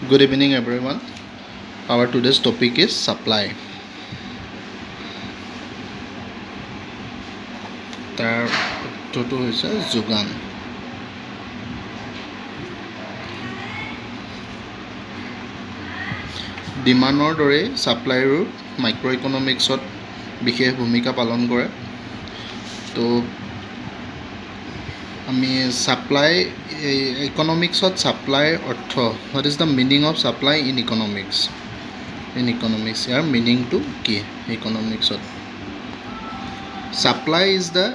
Good evening, everyone. Our today's topic is supply. তাৰ উত্তৰটো হৈছে যোগান। ডিমাণ্ডৰ দৰে ছাপ্লাইৰো মাইক্ৰ' ইকনমিক্সত বিশেষ ভূমিকা পালন কৰে। তো আমি ছাপ্লাই ইকনমিক্সত ছাপ্লাইৰ অৰ্থ what is the meaning of supply in economics ইয়াৰ মিনিংটো কি ইকনমিক্সত? Supply is the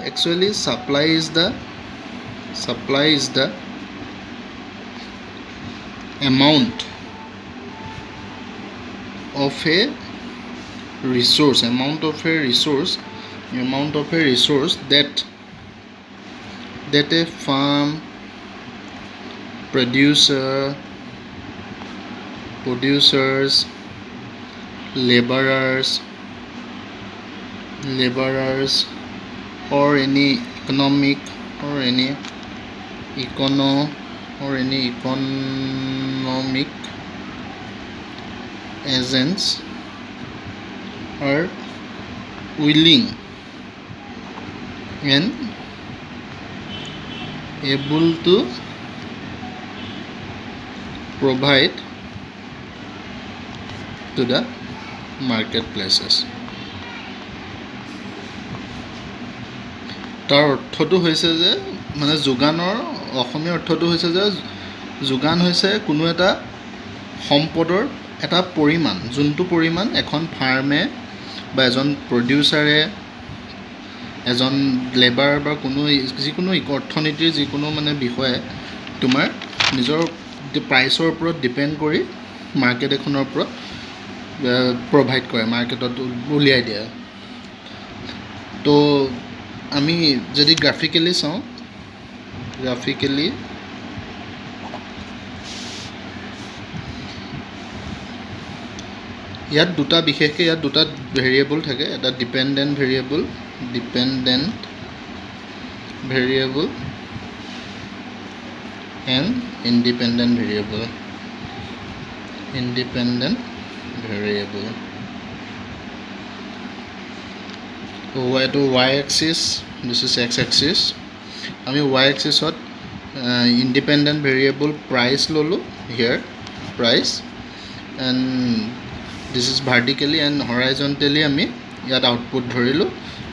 amount of a resource that a firm, producers, laborers or any economic agents are willing and able to provide to the marketplaces. তাৰ অৰ্থটো হৈছে যে মানে যোগানৰ অসমীয়া অৰ্থটো হৈছে যে যোগান হৈছে কোনো এটা সম্পদৰ এটা পৰিমাণ, যোনটো পৰিমাণ এখন ফাৰ্মে বা এজন প্ৰডিউচাৰে, এজন লেবাৰ বা যিকোনো অৰ্থনীতিৰ যিকোনো মানে বিষয়ে তোমাৰ নিজৰ প্ৰাইচৰ ওপৰত ডিপেণ্ড কৰি মাৰ্কেট এখনৰ ওপৰত প্ৰভাইড কৰে, মাৰ্কেটত উলিয়াই দিয়ে। তো আমি যদি গ্ৰাফিকেলি চাওঁ, ইয়াত বিশেষকৈ দুটা ভেৰিয়েবল থাকে, এটা dependent variable and independent variable. এইটো y axis, this is x axis. আমি y axisত ইণ্ডিপেণ্ডেণ্ট ভেৰিয়েবল প্ৰাইচ ল'লোঁ, here price, and this is vertically and horizontally আমি ইয়াত আউটপুট ধৰিলোঁ,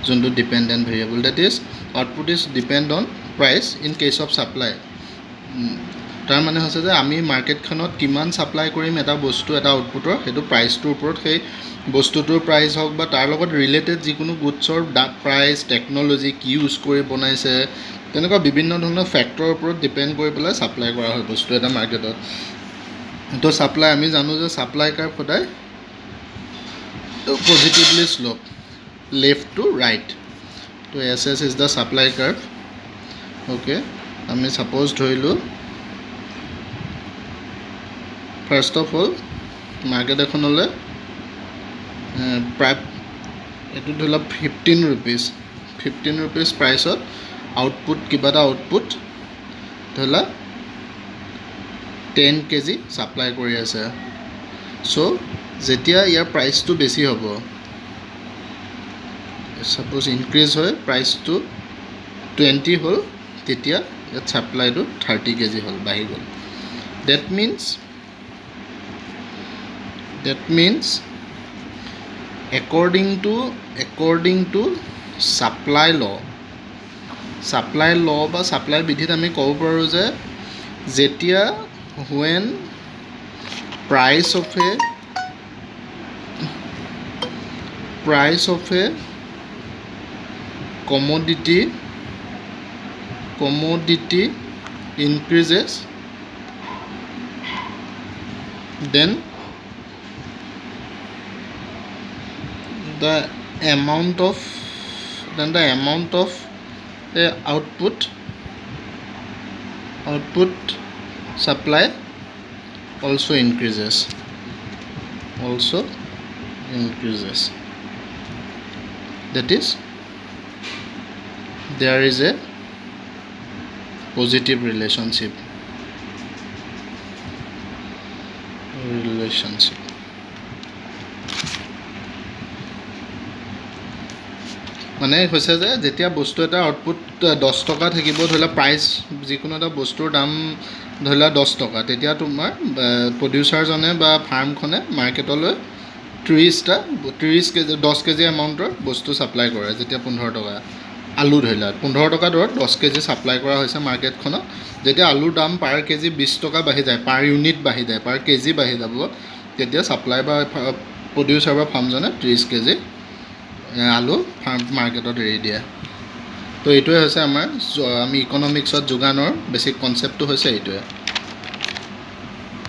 যোনটো dependent variable, that is output is depend on price in case of supply. তাৰ মানে হৈছে যে আমি মাৰ্কেটখনত কিমান ছাপ্লাই কৰিম এটা বস্তু, এটা আউটপুটৰ, সেইটো প্ৰাইচটোৰ ওপৰত, সেই বস্তুটোৰ প্ৰাইচ হওক বা তাৰ লগত ৰিলেটেড যিকোনো গুডছৰ প্ৰাইচ, টেকন'লজি কি ইউজ কৰি বনাইছে, তেনেকুৱা বিভিন্ন ধৰণৰ ফেক্টৰৰ ওপৰত ডিপেণ্ড কৰি পেলাই ছাপ্লাই কৰা হয় বস্তু এটা মাৰ্কেটত। তো ছাপ্লাই, আমি জানো যে ছাপ্লাই কাৰ্ভ সদায় positively slope, left to right. তো S is the supply curve. Okay, আমি ছাপ'জ ধৰিলোঁ ফাৰ্ষ্ট অফ অল মাৰ্কেট এখনলৈ প্ৰায় এইটো ধৰি লওক 15 ৰুপিজ প্ৰাইচত আউটপুট, কিবা এটা আউটপুট ধৰি লওক 10 kg ছাপ্লাই কৰি আছে। চ' যেতিয়া ইয়াৰ প্ৰাইচটো বেছি হ'ব, ছাপ'জ ইনক্ৰিজ হয়, প্ৰাইচটো 20 হ'ল, তেতিয়া ইয়াত ছাপ্লাইটো 30 kg হ'ল, বাঢ়ি গ'ল। That means according to supply law বা ছাপ্লাই বিধিত আমি ক'ব পাৰোঁ যে যেতিয়া when price of a commodity increases, then the amount of a output supply also increases. That is, there is a positive relationship. Relationship মানে হৈছে যে যেতিয়া বস্তু এটা আউটপুট 10 টকা থাকিব, ধৰি লোৱা প্ৰাইচ যিকোনো এটা বস্তুৰ দাম ধৰি লোৱা 10 টকা, তেতিয়া তোমাৰ প্ৰডিউচাৰজনে বা ফাৰ্মখনে মাৰ্কেটলৈ 30 কেজি 10 কেজি এমাউণ্টৰ বস্তু ছাপ্লাই কৰে। যেতিয়া 15 টকা আলু ধৰি লোৱা 15 টকা দৰত 10 কেজি ছাপ্লাই কৰা হৈছে মাৰ্কেটখনত, যেতিয়া আলুৰ দাম পাৰ কেজি 20 টকা বাঢ়ি যায়, পাৰ ইউনিট বাঢ়ি যায়, পাৰ কেজি বাঢ়ি যাব, তেতিয়া ছাপ্লাই বা প্ৰডিউচাৰ বা ফাৰ্মজনে 30 কেজি আলু মাৰ্কেটত এৰি দিয়ে। তো এইটোৱে হৈছে আমি ইকনমিক্সত যোগানৰ বেছিক কনচেপ্টটো হৈছে এইটোৱে।